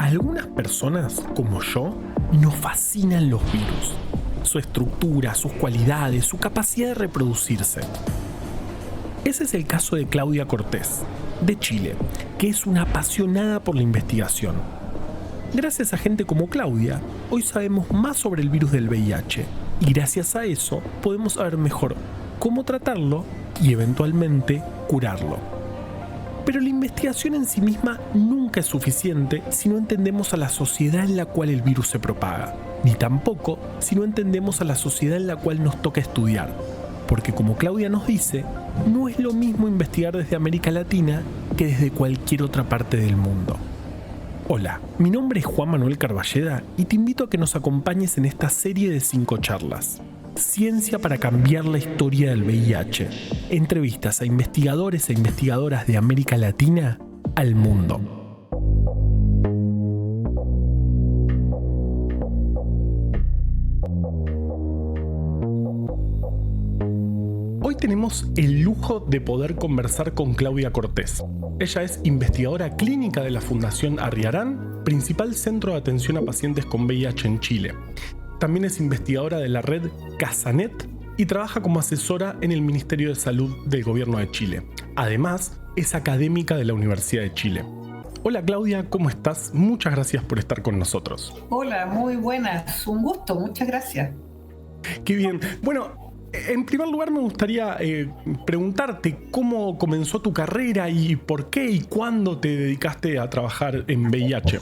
algunas personas, como yo, nos fascinan los virus. Su estructura, sus cualidades, su capacidad de reproducirse. Ese es el caso de Claudia Cortés, de Chile, que es una apasionada por la investigación. Gracias a gente como Claudia, hoy sabemos más sobre el virus del VIH y gracias a eso podemos saber mejor cómo tratarlo y eventualmente curarlo. Pero la investigación en sí misma nunca es suficiente si no entendemos a la sociedad en la cual el virus se propaga, ni tampoco si no entendemos a la sociedad en la cual nos toca estudiar. Porque como Claudia nos dice, no es lo mismo investigar desde América Latina que desde cualquier otra parte del mundo. Hola, mi nombre es Juan Manuel Carballeda y te invito a que nos acompañes en esta serie de 5 charlas. Ciencia para cambiar la historia del VIH. Entrevistas a investigadores e investigadoras de América Latina al mundo. Hoy tenemos el lujo de poder conversar con Claudia Cortés. Ella es investigadora clínica de la Fundación Arriarán, principal centro de atención a pacientes con VIH en Chile. También es investigadora de la red Casanet y trabaja como asesora en el Ministerio de Salud del Gobierno de Chile. Además, es académica de la Universidad de Chile. Hola Claudia, ¿cómo estás? Muchas gracias por estar con nosotros. Hola, muy buenas. Un gusto, muchas gracias. Qué bien. Bueno, en primer lugar me gustaría preguntarte cómo comenzó tu carrera y por qué y cuándo te dedicaste a trabajar en VIH.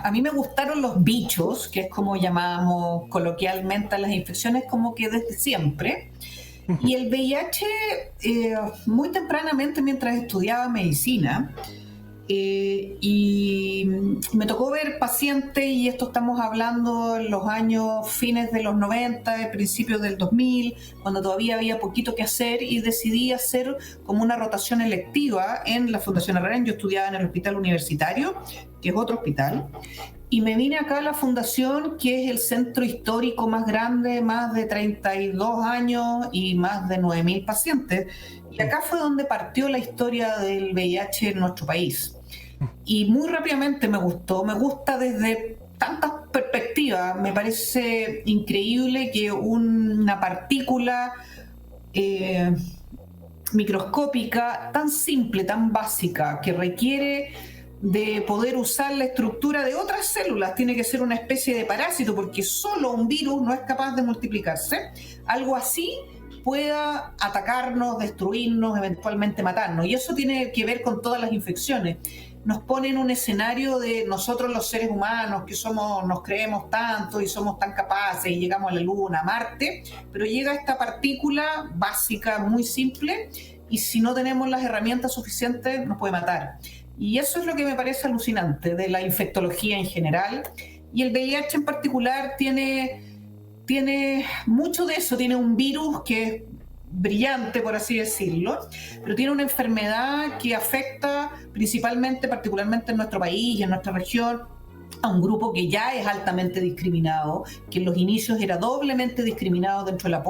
A mí me gustaron los bichos, que es como llamamos coloquialmente a las infecciones, como que desde siempre. Y el VIH, muy tempranamente mientras estudiaba medicina, y me tocó ver pacientes, y esto estamos hablando en los años fines de los 90, principios del 2000, cuando todavía había poquito que hacer, y decidí hacer como una rotación electiva en la Fundación Arriarán. Yo estudiaba en el Hospital Universitario, que es otro hospital, y me vine acá a la Fundación, que es el centro histórico más grande, más de 32 años y más de 9.000 pacientes. Y acá fue donde partió la historia del VIH en nuestro país. Y muy rápidamente me gusta desde tantas perspectivas. Me parece increíble que una partícula microscópica tan simple, tan básica, que requiere de poder usar la estructura de otras células, tiene que ser una especie de parásito, porque solo un virus no es capaz de multiplicarse. Algo así pueda atacarnos, destruirnos, eventualmente matarnos. Y eso tiene que ver con todas las infecciones. Nos pone en un escenario de nosotros los seres humanos, que nos creemos tanto y somos tan capaces y llegamos a la Luna, a Marte, pero llega esta partícula básica, muy simple, y si no tenemos las herramientas suficientes nos puede matar. Y eso es lo que me parece alucinante de la infectología en general. Y el VIH en particular tiene mucho de eso. Tiene un virus que es brillante, por así decirlo, pero tiene una enfermedad que afecta principalmente, particularmente en nuestro país y en nuestra región, a un grupo que ya es altamente discriminado, que en los inicios era doblemente discriminado dentro de la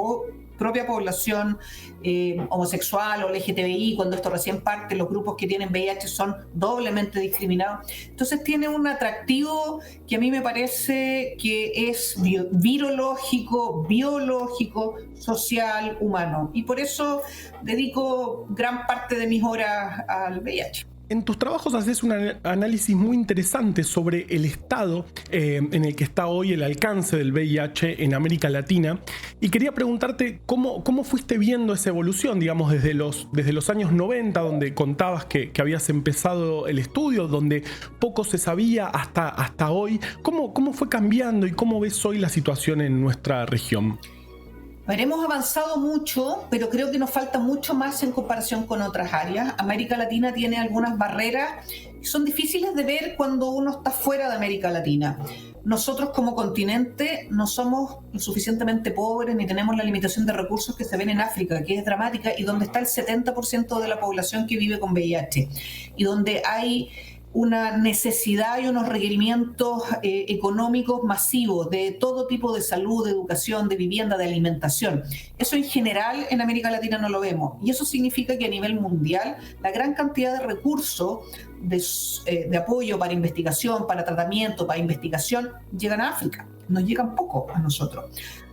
propia población homosexual o LGTBI. Cuando esto recién parte, los grupos que tienen VIH son doblemente discriminados. Entonces tiene un atractivo que a mí me parece que es virológico, biológico, social, humano. Y por eso dedico gran parte de mis horas al VIH. En tus trabajos haces un análisis muy interesante sobre el estado en el que está hoy el alcance del VIH en América Latina, y quería preguntarte cómo fuiste viendo esa evolución, digamos, desde los años 90, donde contabas que habías empezado el estudio, donde poco se sabía, hasta hoy. ¿Cómo fue cambiando y cómo ves hoy la situación en nuestra región? Hemos avanzado mucho, pero creo que nos falta mucho más en comparación con otras áreas. América Latina tiene algunas barreras que son difíciles de ver cuando uno está fuera de América Latina. Nosotros como continente no somos lo suficientemente pobres ni tenemos la limitación de recursos que se ven en África, que es dramática, y donde está el 70% de la población que vive con VIH, y donde hay una necesidad y unos requerimientos económicos masivos de todo tipo de salud, de educación, de vivienda, de alimentación. Eso en general en América Latina no lo vemos. Y eso significa que a nivel mundial la gran cantidad de recursos de apoyo para investigación, para tratamiento, para investigación, llegan a África. Nos llegan poco a nosotros.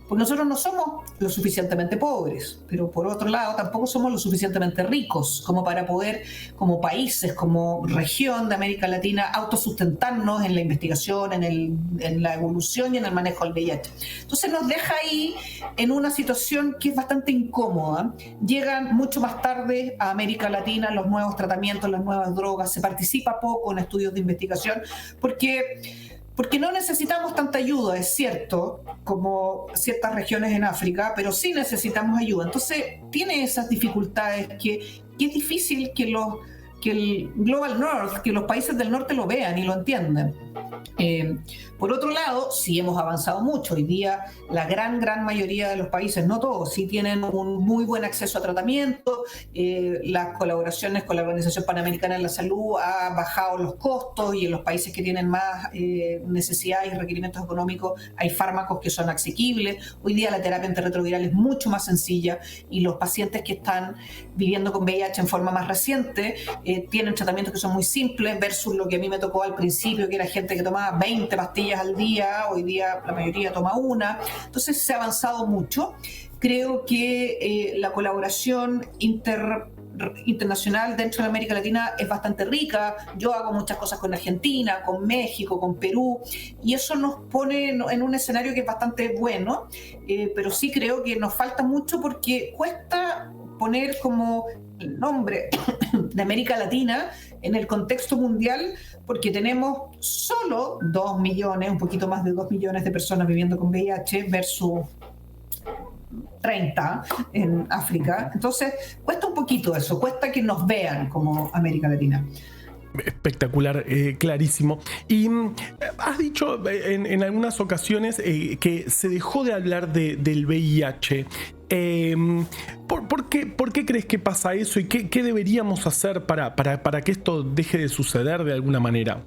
Pues nosotros no somos lo suficientemente pobres, pero por otro lado tampoco somos lo suficientemente ricos como para poder, como países, como región de América Latina, autosustentarnos en la investigación, en la evolución y en el manejo del VIH. Entonces nos deja ahí en una situación que es bastante incómoda. Llegan mucho más tarde a América Latina los nuevos tratamientos, las nuevas drogas, se participa poco en estudios de investigación porque no necesitamos tanta ayuda, es cierto, como ciertas regiones en África, pero sí necesitamos ayuda. Entonces, tiene esas dificultades que es difícil que el Global North, que los países del norte lo vean y lo entiendan. Por otro lado, sí hemos avanzado mucho. Hoy día la gran mayoría de los países, no todos, sí tienen un muy buen acceso a tratamiento. Las colaboraciones con la Organización Panamericana de la Salud ha bajado los costos y en los países que tienen más necesidades y requerimientos económicos hay fármacos que son asequibles. Hoy día la terapia antirretroviral es mucho más sencilla y los pacientes que están viviendo con VIH en forma más reciente tienen tratamientos que son muy simples versus lo que a mí me tocó al principio, que era gente que tomaba 20 pastillas al día. Hoy día la mayoría toma una. Entonces se ha avanzado mucho. Creo que la colaboración internacional dentro de América Latina es bastante rica. Yo hago muchas cosas con Argentina, con México, con Perú, y eso nos pone en un escenario que es bastante bueno, pero sí creo que nos falta mucho porque cuesta poner como el nombre de América Latina en el contexto mundial, porque tenemos solo 2 millones, un poquito más de 2 millones de personas viviendo con VIH versus 30 en África. Entonces, cuesta un poquito eso, cuesta que nos vean como América Latina. Espectacular, clarísimo. Y has dicho en algunas ocasiones que se dejó de hablar del VIH. ¿Por qué crees que pasa eso y qué deberíamos hacer para que esto deje de suceder de alguna manera?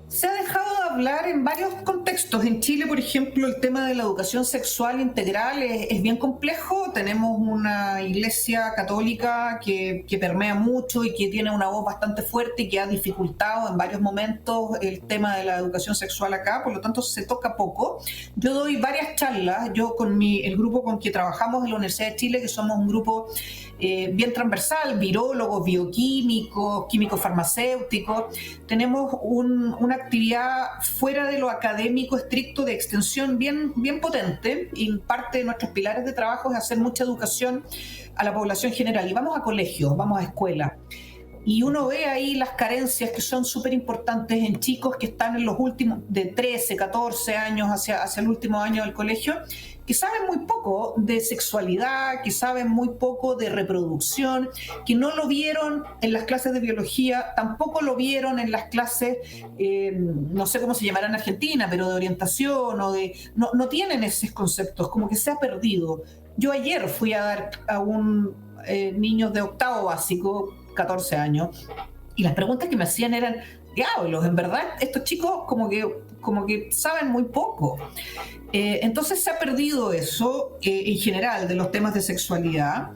Se ha dejado de hablar en varios contextos. En Chile, por ejemplo, el tema de la educación sexual integral es bien complejo. Tenemos una iglesia católica que permea mucho y que tiene una voz bastante fuerte y que ha dificultado en varios momentos el tema de la educación sexual acá, por lo tanto se toca poco. Yo doy varias charlas, yo con el grupo con que trabajamos en la Universidad de Chile, que somos un grupo bien transversal, virólogos, bioquímicos, químicos farmacéuticos. Tenemos una actividad fuera de lo académico estricto de extensión bien potente, y parte de nuestros pilares de trabajo es hacer mucha educación a la población general. Y vamos a colegios, vamos a escuelas. Y uno ve ahí las carencias que son súper importantes en chicos que están en los últimos de 13, 14 años hacia el último año del colegio, que saben muy poco de sexualidad, que saben muy poco de reproducción, que no lo vieron en las clases de biología, tampoco lo vieron en las clases, no sé cómo se llamará en Argentina, pero de orientación no tienen esos conceptos, como que se ha perdido. Yo ayer fui a dar a un niño de octavo básico, 14 años, y las preguntas que me hacían eran: diablos, en verdad estos chicos como que saben muy poco. Entonces se ha perdido eso en general de los temas de sexualidad,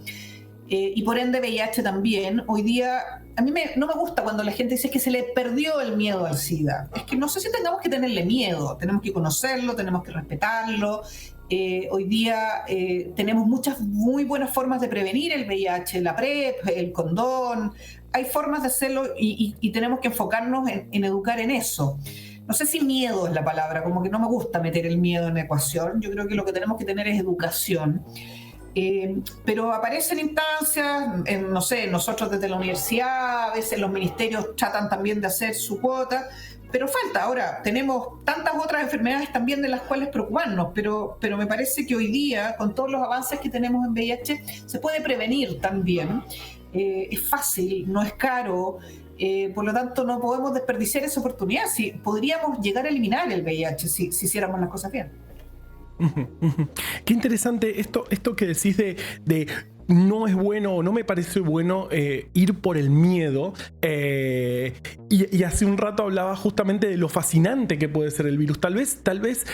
y por ende VIH también. Hoy día a mí no me gusta cuando la gente dice que se le perdió el miedo al SIDA. Es que no sé si tengamos que tenerle miedo, tenemos que conocerlo, tenemos que respetarlo. Hoy día tenemos muchas muy buenas formas de prevenir el VIH, la PrEP, el condón. Hay formas de hacerlo y tenemos que enfocarnos en educar en eso. No sé si miedo es la palabra, como que no me gusta meter el miedo en la ecuación. Yo creo que lo que tenemos que tener es educación. Pero aparecen instancias, no sé, nosotros desde la universidad, a veces los ministerios tratan también de hacer su cuota, pero falta. Ahora, tenemos tantas otras enfermedades también de las cuales preocuparnos, pero me parece que hoy día, con todos los avances que tenemos en VIH, se puede prevenir también. Es fácil, no es caro, por lo tanto no podemos desperdiciar esa oportunidad. Podríamos llegar a eliminar el VIH si hiciéramos las cosas bien. Qué interesante esto que decís de no es bueno o no me parece bueno ir por el miedo. Y hace un rato hablaba justamente de lo fascinante que puede ser el virus. Tal vez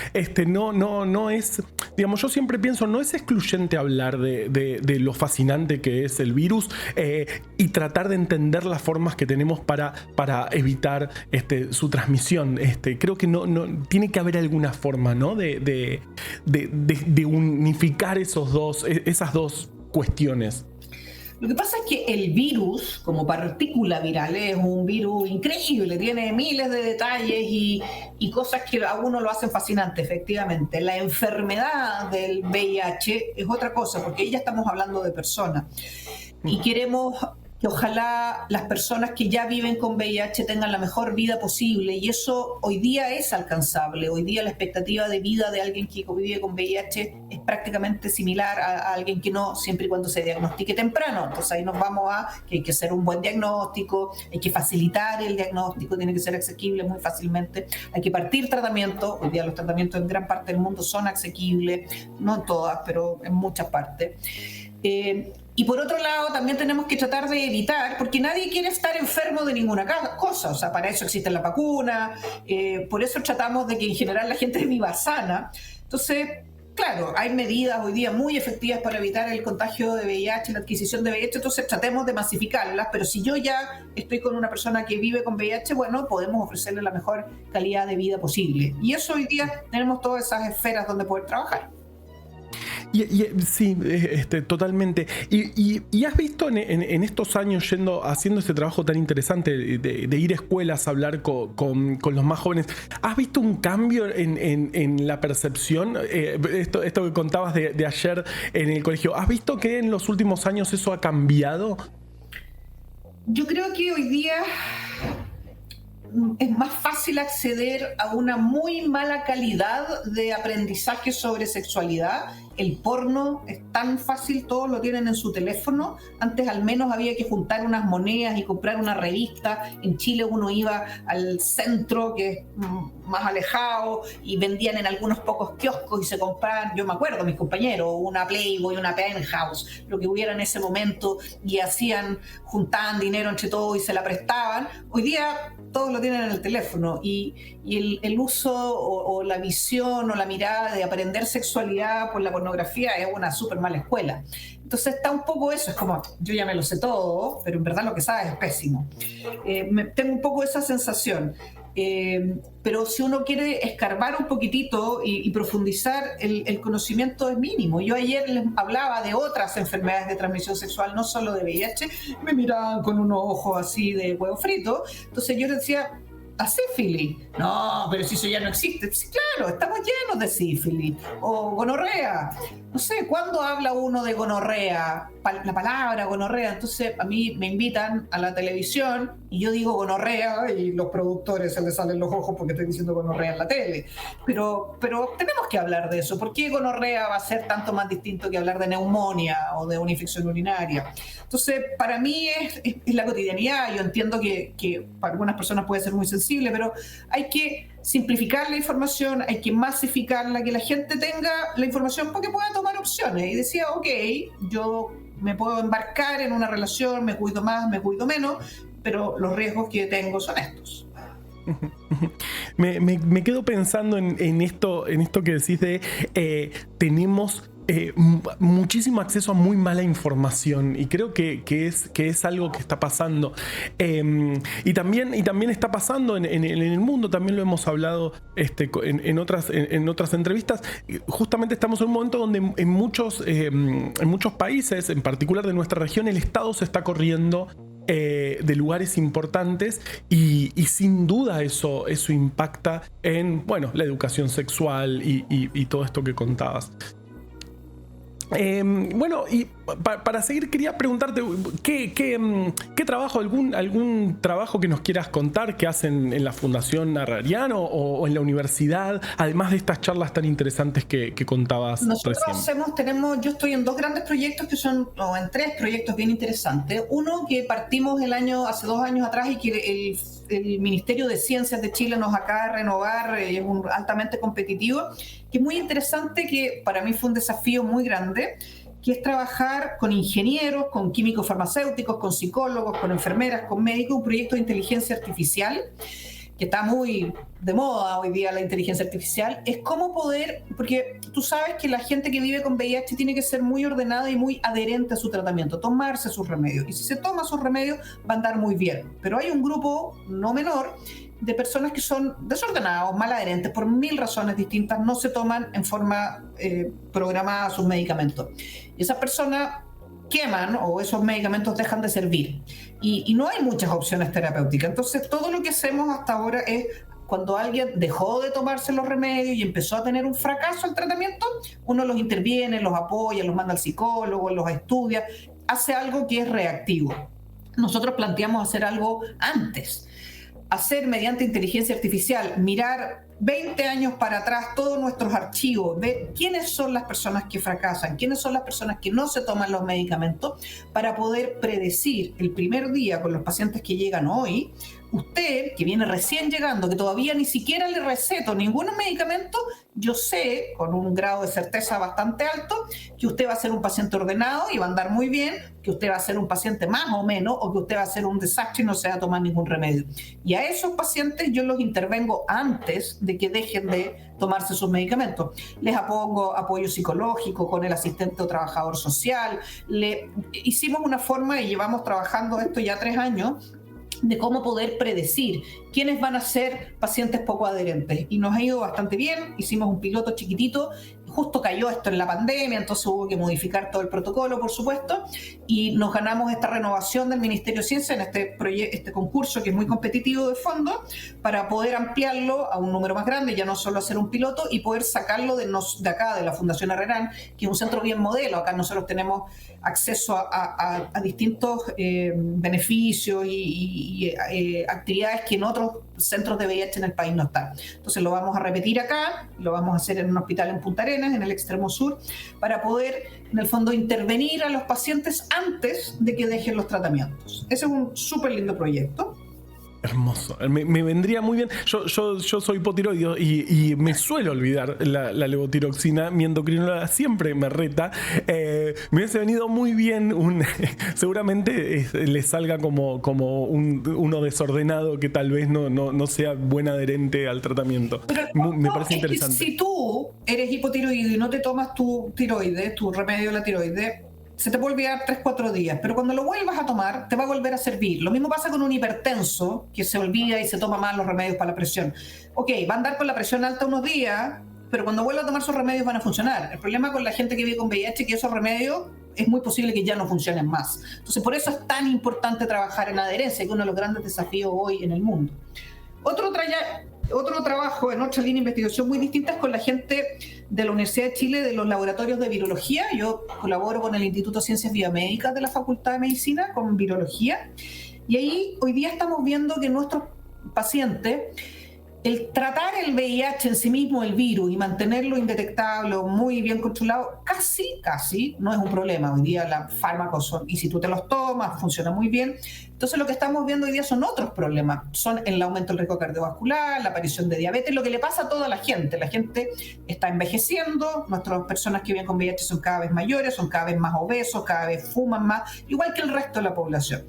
no es, digamos, yo siempre pienso, no es excluyente hablar de lo fascinante que es el virus y tratar de entender las formas que tenemos para evitar su transmisión. Creo que no tiene que haber alguna forma, ¿no? de unificar esas dos cuestiones. Lo que pasa es que el virus, como partícula viral, es un virus increíble, tiene miles de detalles y cosas que a uno lo hacen fascinante, efectivamente. La enfermedad del VIH es otra cosa, porque ahí ya estamos hablando de personas. Y queremos que ojalá las personas que ya viven con VIH tengan la mejor vida posible, y eso hoy día es alcanzable. Hoy día la expectativa de vida de alguien que vive con VIH es prácticamente similar a alguien que no, siempre y cuando se diagnostique temprano. Entonces ahí nos vamos a que hay que hacer un buen diagnóstico, hay que facilitar el diagnóstico, tiene que ser asequible muy fácilmente, hay que partir tratamiento. Hoy día los tratamientos en gran parte del mundo son asequibles, no en todas, pero en muchas partes. Y por otro lado, también tenemos que tratar de evitar, porque nadie quiere estar enfermo de ninguna cosa, o sea, para eso existe la vacuna, por eso tratamos de que en general la gente viva sana. Entonces, claro, hay medidas hoy día muy efectivas para evitar el contagio de VIH, la adquisición de VIH, entonces tratemos de masificarlas, pero si yo ya estoy con una persona que vive con VIH, bueno, podemos ofrecerle la mejor calidad de vida posible. Y eso hoy día tenemos todas esas esferas donde poder trabajar. Sí, totalmente. Y has visto en estos años haciendo este trabajo tan interesante de ir a escuelas a hablar con los más jóvenes, ¿has visto un cambio en la percepción? Esto que contabas de ayer en el colegio, ¿has visto que en los últimos años eso ha cambiado? Yo creo que hoy día es más fácil acceder a una muy mala calidad de aprendizaje sobre sexualidad. El porno es tan fácil, todos lo tienen en su teléfono. Antes al menos había que juntar unas monedas y comprar una revista. En Chile uno iba al centro, que es más alejado, y vendían en algunos pocos kioscos y se compraban, yo me acuerdo, mis compañeros, una Playboy, una Penthouse, lo que hubiera en ese momento, y juntaban dinero entre todos y se la prestaban. Hoy día todos lo tienen en el teléfono y el uso o la visión o la mirada de aprender sexualidad por la pornografía es una súper mala escuela. Entonces está un poco eso, es como, yo ya me lo sé todo, pero en verdad lo que sabes es pésimo. Tengo un poco esa sensación. Pero si uno quiere escarbar un poquitito y profundizar, el conocimiento es mínimo. Yo ayer les hablaba de otras enfermedades de transmisión sexual, no solo de VIH, me miraban con unos ojos así de huevo frito. Entonces yo les decía, la sífilis. No, pero si eso ya no existe. Sí, claro, estamos llenos de sífilis. O gonorrea. No sé, ¿cuándo habla uno de gonorrea? La palabra gonorrea. Entonces a mí me invitan a la televisión y yo digo gonorrea y los productores se les salen los ojos porque estoy diciendo gonorrea en la tele. Pero tenemos que hablar de eso. ¿Por qué gonorrea va a ser tanto más distinto que hablar de neumonía o de una infección urinaria? Entonces, para mí es la cotidianidad. Yo entiendo que para algunas personas puede ser muy sensible, pero hay que simplificar la información, hay que masificarla, que la gente tenga la información para que pueda tomar opciones. Y decía, ok, yo me puedo embarcar en una relación, me cuido más, me cuido menos, pero los riesgos que tengo son estos. Me quedo pensando en esto que decís de tenemos muchísimo acceso a muy mala información, y creo que es algo que está pasando, y también está pasando en el mundo. También lo hemos hablado en otras entrevistas. Justamente estamos en un momento donde en muchos países, en particular de nuestra región, el Estado se está corriendo de lugares importantes, y sin duda eso impacta en, bueno, la educación sexual y todo esto que contabas. Bueno, y para seguir quería preguntarte ¿qué trabajo, algún trabajo que nos quieras contar que hacen en la Fundación Arrariano o en la universidad, además de estas charlas tan interesantes que contabas recién? Yo estoy en dos grandes proyectos en tres proyectos bien interesantes. Uno que partimos hace 2 años atrás y que el Ministerio de Ciencias de Chile nos acaba de renovar, es altamente competitivo, que es muy interesante, que para mí fue un desafío muy grande, que es trabajar con ingenieros, con químicos farmacéuticos, con psicólogos, con enfermeras, con médicos, un proyecto de inteligencia artificial que está muy de moda hoy día, la inteligencia artificial, es cómo poder, porque tú sabes que la gente que vive con VIH tiene que ser muy ordenada y muy adherente a su tratamiento, tomarse sus remedios, y si se toma sus remedios va a andar muy bien, pero hay un grupo no menor de personas que son desordenados, mal adherentes, por 1000 razones distintas, no se toman en forma programada sus medicamentos, y esas personas queman o esos medicamentos dejan de servir y no hay muchas opciones terapéuticas. Entonces todo lo que hacemos hasta ahora es cuando alguien dejó de tomarse los remedios y empezó a tener un fracaso al tratamiento, uno los interviene, los apoya, los manda al psicólogo, los estudia, hace algo que es reactivo. Nosotros planteamos hacer algo antes, hacer mediante inteligencia artificial, mirar 20 años para atrás todos nuestros archivos, ver quiénes son las personas que fracasan, quiénes son las personas que no se toman los medicamentos, para poder predecir el primer día con los pacientes que llegan hoy. Usted, que viene recién llegando, que todavía ni siquiera le receto ningún medicamento, yo sé, con un grado de certeza bastante alto, que usted va a ser un paciente ordenado y va a andar muy bien, que usted va a ser un paciente más o menos, o que usted va a ser un desastre y no se va a tomar ningún remedio. Y a esos pacientes yo los intervengo antes de que dejen de tomarse sus medicamentos. Les pongo apoyo psicológico con el asistente o trabajador social. Hicimos una forma, y llevamos trabajando esto ya 3 años, de cómo poder predecir quiénes van a ser pacientes poco adherentes. Y nos ha ido bastante bien, hicimos un piloto chiquitito, justo cayó esto en la pandemia, entonces hubo que modificar todo el protocolo, por supuesto, y nos ganamos esta renovación del Ministerio de Ciencia en este concurso que es muy competitivo de fondo, para poder ampliarlo a un número más grande, ya no solo hacer un piloto, y poder sacarlo de acá, de la Fundación Arrerán, que es un centro bien modelo. Acá nosotros tenemos acceso a distintos beneficios y actividades que en otros centros de VIH en el país no están. Entonces lo vamos a repetir acá, lo vamos a hacer en un hospital en Punta Arenas, en el extremo sur, para poder, en el fondo, intervenir a los pacientes antes de que dejen los tratamientos. Ese es un súper lindo proyecto. Hermoso, me vendría muy bien. Yo soy hipotiroideo y me suelo olvidar la levotiroxina. Mi endocrinóloga siempre me reta. Me hubiese venido muy bien seguramente le salga como uno desordenado que tal vez no sea buen adherente al tratamiento. Pero me parece interesante. Si tú eres hipotiroideo y no te tomas tu tiroides, tu remedio de la tiroides, se te puede olvidar 3-4 días, pero cuando lo vuelvas a tomar, te va a volver a servir. Lo mismo pasa con un hipertenso, que se olvida y se toma mal los remedios para la presión. Ok, va a andar con la presión alta unos días, pero cuando vuelva a tomar sus remedios van a funcionar. El problema con la gente que vive con VIH es que esos remedios es muy posible que ya no funcionen más. Entonces, por eso es tan importante trabajar en adherencia, que es uno de los grandes desafíos hoy en el mundo. Otro trabajo en otra línea de investigación muy distinta es con la gente de la Universidad de Chile, de los laboratorios de virología. Yo colaboro con el Instituto de Ciencias Biomédicas de la Facultad de Medicina, con virología, y ahí hoy día estamos viendo que nuestros pacientes, el tratar el VIH en sí mismo, el virus, y mantenerlo indetectable, muy bien controlado, casi no es un problema. Hoy día los fármacos son, y si tú te los tomas, funciona muy bien. Entonces lo que estamos viendo hoy día son otros problemas. Son el aumento del riesgo cardiovascular, la aparición de diabetes, lo que le pasa a toda la gente. La gente está envejeciendo, nuestras personas que viven con VIH son cada vez mayores, son cada vez más obesos, cada vez fuman más, igual que el resto de la población.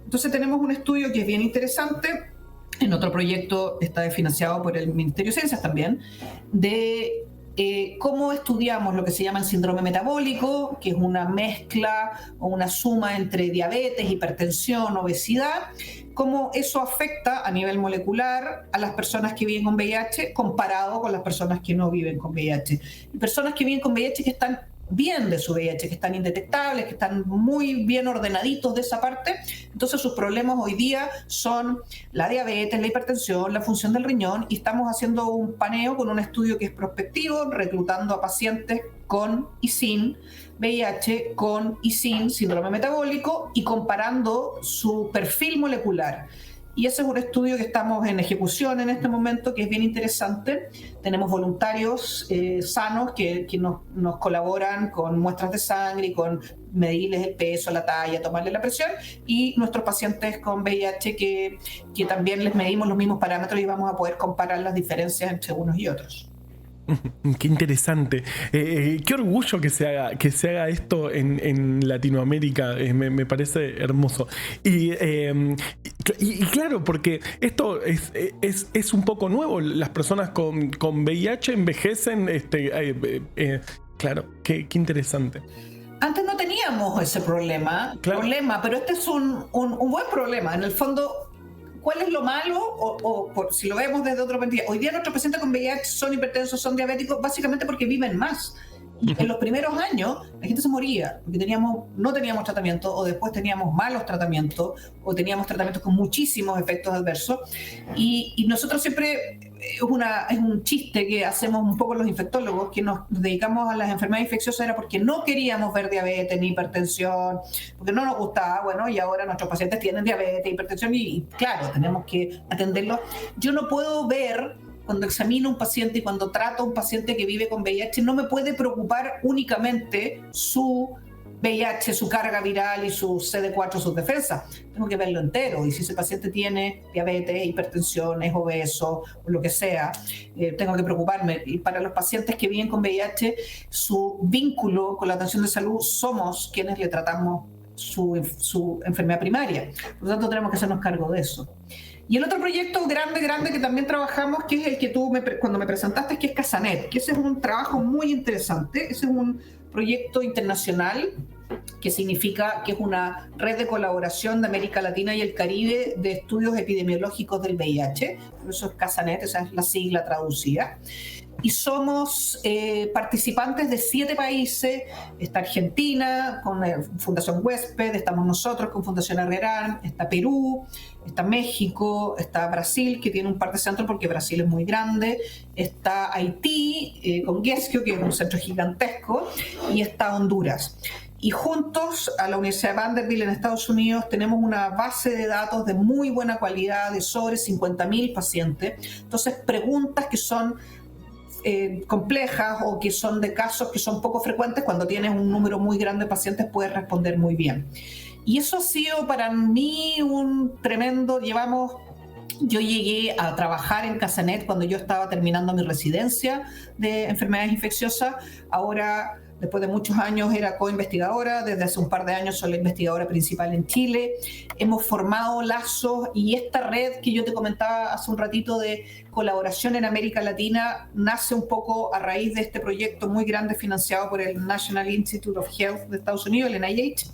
Entonces tenemos un estudio que es bien interesante. En otro proyecto está financiado por el Ministerio de Ciencias también, de cómo estudiamos lo que se llama el síndrome metabólico, que es una mezcla o una suma entre diabetes, hipertensión, obesidad, cómo eso afecta a nivel molecular a las personas que viven con VIH comparado con las personas que no viven con VIH. Y personas que viven con VIH que están bien de su VIH, que están indetectables, que están muy bien ordenaditos de esa parte. Entonces sus problemas hoy día son la diabetes, la hipertensión, la función del riñón, y estamos haciendo un paneo con un estudio que es prospectivo, reclutando a pacientes con y sin VIH, con y sin síndrome metabólico, y comparando su perfil molecular. Y ese es un estudio que estamos en ejecución en este momento, que es bien interesante. Tenemos voluntarios sanos que nos colaboran con muestras de sangre y con medirles el peso, la talla, tomarle la presión, y nuestros pacientes con VIH que también les medimos los mismos parámetros y vamos a poder comparar las diferencias entre unos y otros. Qué interesante. Qué orgullo que se haga esto en Latinoamérica. Me parece hermoso. Y claro, porque esto es un poco nuevo. Las personas con VIH envejecen. Claro, qué interesante. Antes no teníamos ese problema, pero este es un buen problema. En el fondo, ¿cuál es lo malo? Si lo vemos desde otro punto de vista, hoy día nuestros pacientes con VIH son hipertensos, son diabéticos, básicamente porque viven más. Y en los primeros años la gente se moría porque no teníamos tratamiento, o después teníamos malos tratamientos, o teníamos tratamientos con muchísimos efectos adversos. Y nosotros siempre, es un chiste que hacemos un poco los infectólogos, que nos dedicamos a las enfermedades infecciosas, era porque no queríamos ver diabetes ni hipertensión, porque no nos gustaba. Bueno, y ahora nuestros pacientes tienen diabetes, hipertensión, y claro, tenemos que atenderlos. Yo no puedo ver, cuando examino a un paciente y cuando trato a un paciente que vive con VIH, no me puede preocupar únicamente su VIH, su carga viral y su CD4, sus defensas. Tengo que verlo entero. Y si ese paciente tiene diabetes, hipertensión, es obeso o lo que sea, tengo que preocuparme. Y para los pacientes que viven con VIH, su vínculo con la atención de salud somos quienes le tratamos su enfermedad primaria. Por lo tanto, tenemos que hacernos cargo de eso. Y el otro proyecto grande que también trabajamos, que es el que tú cuando me presentaste, que es Casanet, que ese es un trabajo muy interesante. Ese es un proyecto internacional, que significa que es una red de colaboración de América Latina y el Caribe de estudios epidemiológicos del VIH. Por eso es Casanet, esa es la sigla traducida. Y somos participantes de 7 países. Está Argentina con Fundación Huésped, estamos nosotros con Fundación Herrerán, está Perú, está México, está Brasil, que tiene un par de centros porque Brasil es muy grande, está Haití con Guesquio, que es un centro gigantesco, y está Honduras. Y juntos a la Universidad de Vanderbilt en Estados Unidos tenemos una base de datos de muy buena calidad de sobre 50.000 pacientes. Entonces, preguntas que son complejas o que son de casos que son poco frecuentes, cuando tienes un número muy grande de pacientes puedes responder muy bien. Y eso ha sido para mí un tremendo. Yo llegué a trabajar en Casanet cuando yo estaba terminando mi residencia de enfermedades infecciosas. Ahora, después de muchos años, era co-investigadora. Desde hace un par de años soy la investigadora principal en Chile. Hemos formado lazos, y esta red que yo te comentaba hace un ratito de colaboración en América Latina nace un poco a raíz de este proyecto muy grande financiado por el National Institute of Health de Estados Unidos, el NIH,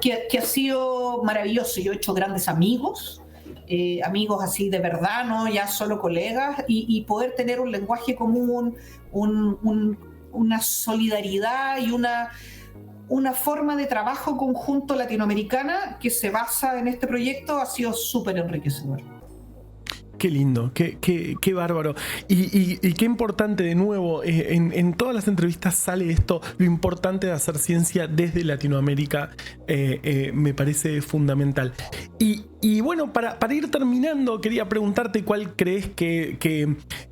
que ha sido maravilloso. Yo he hecho grandes amigos así de verdad, no ya solo colegas, y poder tener un lenguaje común, una solidaridad y una forma de trabajo conjunto latinoamericana que se basa en este proyecto ha sido súper enriquecedor. Qué lindo, qué bárbaro. Y qué importante, de nuevo, en todas las entrevistas sale esto, lo importante de hacer ciencia desde Latinoamérica. Me parece fundamental. Y bueno, para ir terminando, quería preguntarte cuál crees que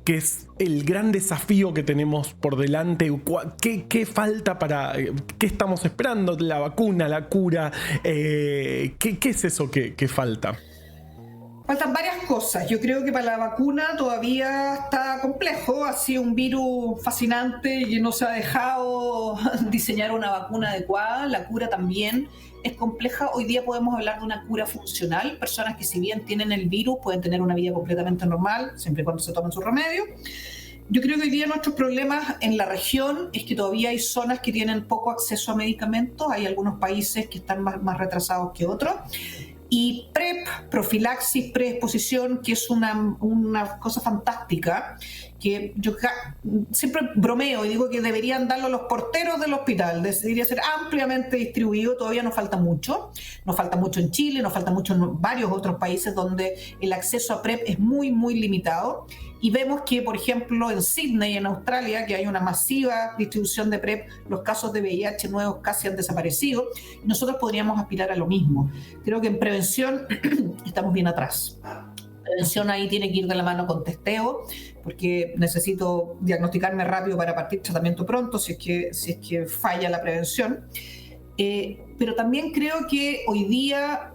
es el gran desafío que tenemos por delante. ¿Qué falta qué estamos esperando? ¿La vacuna, la cura? ¿Qué es eso que falta? Faltan varias cosas. Yo creo que para la vacuna todavía está complejo. Ha sido un virus fascinante y no se ha dejado diseñar una vacuna adecuada. La cura también es compleja. Hoy día podemos hablar de una cura funcional. Personas que, si bien tienen el virus, pueden tener una vida completamente normal, siempre y cuando se tomen su remedio. Yo creo que hoy día nuestros problemas en la región es que todavía hay zonas que tienen poco acceso a medicamentos. Hay algunos países que están más retrasados que otros. Y PrEP, profilaxis, preexposición, que es una cosa fantástica, que yo siempre bromeo y digo que deberían darlo los porteros del hospital, debería ser ampliamente distribuido. Todavía nos falta mucho en Chile, nos falta mucho en varios otros países donde el acceso a PrEP es muy, muy limitado. Y vemos que, por ejemplo, en Sydney, en Australia, que hay una masiva distribución de PrEP, los casos de VIH nuevos casi han desaparecido. Y nosotros podríamos aspirar a lo mismo. Creo que en prevención estamos bien atrás. Prevención ahí tiene que ir de la mano con testeo, porque necesito diagnosticarme rápido para partir tratamiento pronto si es que falla la prevención. Pero también creo que hoy día,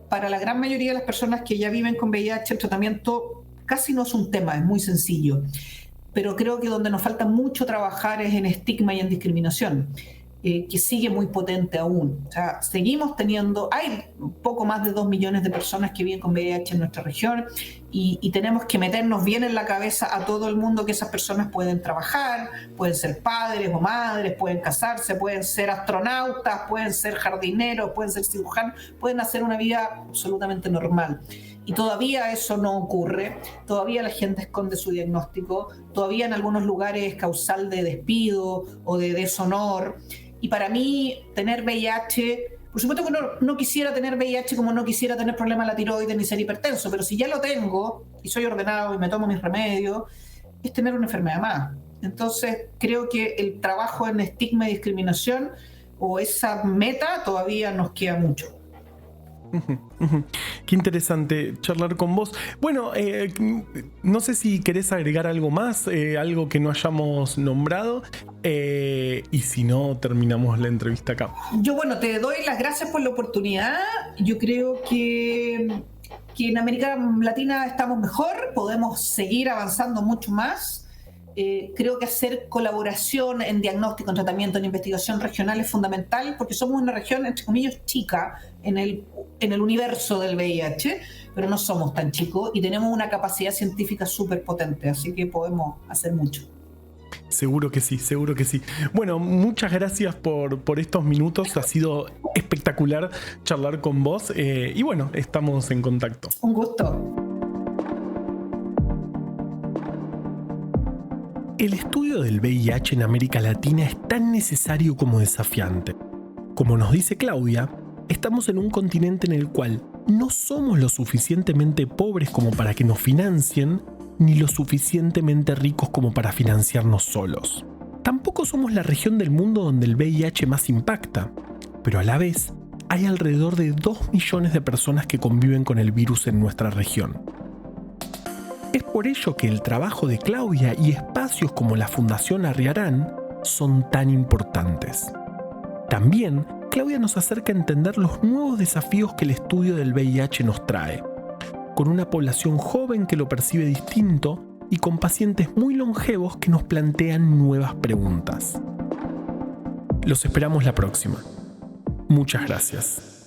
para la gran mayoría de las personas que ya viven con VIH, el tratamiento casi no es un tema, es muy sencillo. pero creo que donde nos falta mucho trabajar es en estigma y en discriminación, que sigue muy potente aún. O sea, seguimos teniendo, hay poco más de 2 millones de personas que viven con VIH en nuestra región y tenemos que meternos bien en la cabeza a todo el mundo que esas personas pueden trabajar, pueden ser padres o madres, pueden casarse, pueden ser astronautas, pueden ser jardineros, pueden ser cirujanos, pueden hacer una vida absolutamente normal. Y todavía eso no ocurre, todavía la gente esconde su diagnóstico, todavía en algunos lugares es causal de despido o de deshonor. Y para mí, tener VIH, por supuesto que no quisiera tener VIH como no quisiera tener problemas de la tiroides ni ser hipertenso, pero si ya lo tengo y soy ordenado y me tomo mis remedios, es tener una enfermedad más. Entonces, creo que el trabajo en estigma y discriminación o esa meta todavía nos queda mucho. Qué interesante charlar con vos. Bueno, no sé si querés agregar algo más, algo que no hayamos nombrado, y si no, terminamos la entrevista acá. Yo, te doy las gracias por la oportunidad. Yo creo que en América Latina estamos mejor, podemos seguir avanzando mucho más. Creo que hacer colaboración en diagnóstico, en tratamiento, en investigación regional es fundamental porque somos una región, entre comillas, chica en el universo del VIH, pero no somos tan chicos y tenemos una capacidad científica súper potente, así que podemos hacer mucho. Seguro que sí, seguro que sí. Bueno, muchas gracias por estos minutos, ha sido espectacular charlar con vos y bueno, estamos en contacto. Un gusto. El estudio del VIH en América Latina es tan necesario como desafiante. Como nos dice Claudia, estamos en un continente en el cual no somos lo suficientemente pobres como para que nos financien, ni lo suficientemente ricos como para financiarnos solos. Tampoco somos la región del mundo donde el VIH más impacta, pero a la vez hay alrededor de 2 millones de personas que conviven con el virus en nuestra región. Es por ello que el trabajo de Claudia y espacios como la Fundación Arriarán son tan importantes. También, Claudia nos acerca a entender los nuevos desafíos que el estudio del VIH nos trae, con una población joven que lo percibe distinto y con pacientes muy longevos que nos plantean nuevas preguntas. Los esperamos la próxima. Muchas gracias.